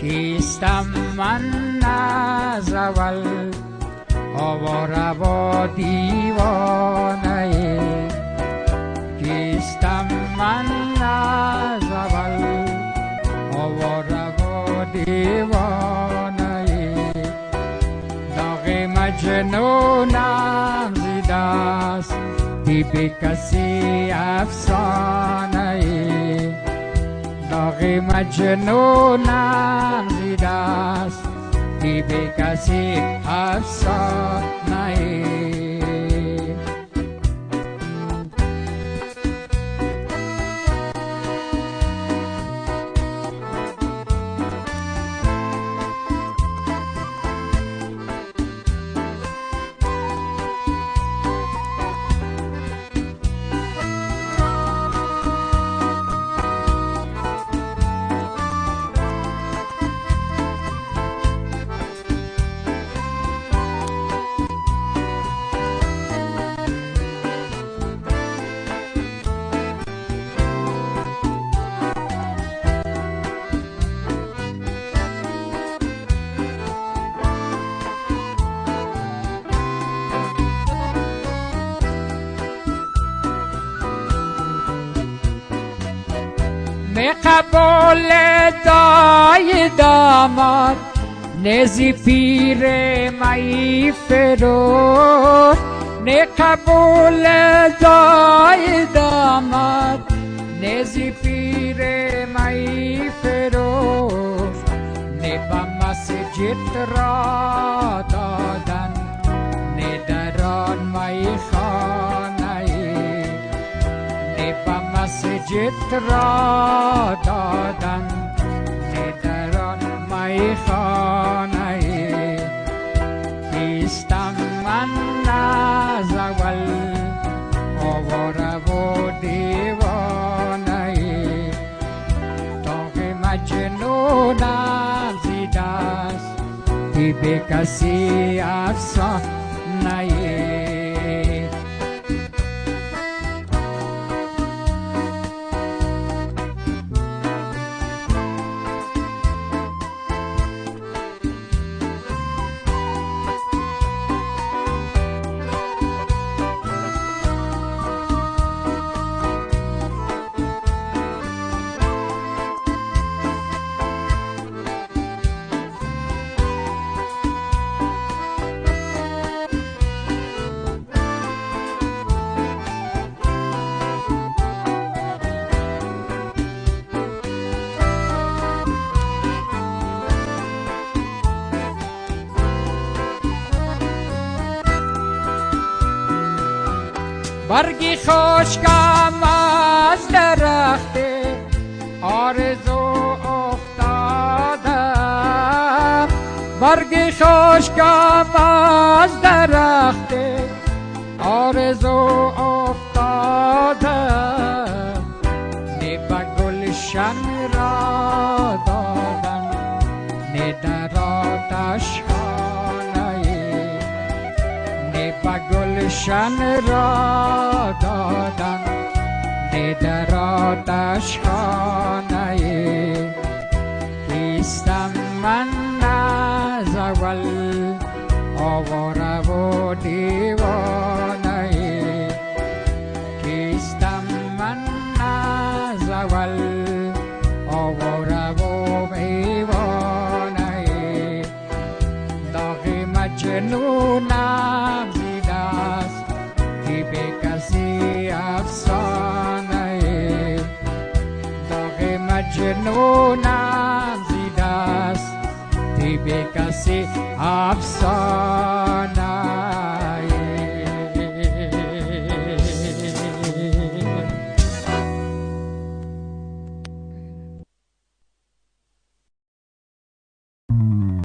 کیستم من از اول آواره و دیوانه، کیستم من از اول آواره و دیوانه، داغ مجنونم زیده است بی کسی افسانه، داغ مجنونم زیده است بی کسی افسانه. می قبول دای داماد نزی پیر مایی فروز، می قبول دای داماد نزی پیر مایی فروز، نی با مسجد را دادن نی دران مایی خانه، نی با مسجد را دادن دران می خانه، کیستم من از اول آواره و دیوانه، داغ مجنونم زیده است بی کسی افسانه. برگی خشکم از درخت آرزو افتادم، برگی خشکم از درخت آرزو افتادم، نی به گلشن را دادم نی در آتش گلشن را دادم نی در آتش خانه، کیستم من از اول آواره و دیوانه، کیستم من از اول آواره و دیوانه، داغ مجنونم بی کسی افسانه، داغ مجنونم زیده است بی کسی افسانه.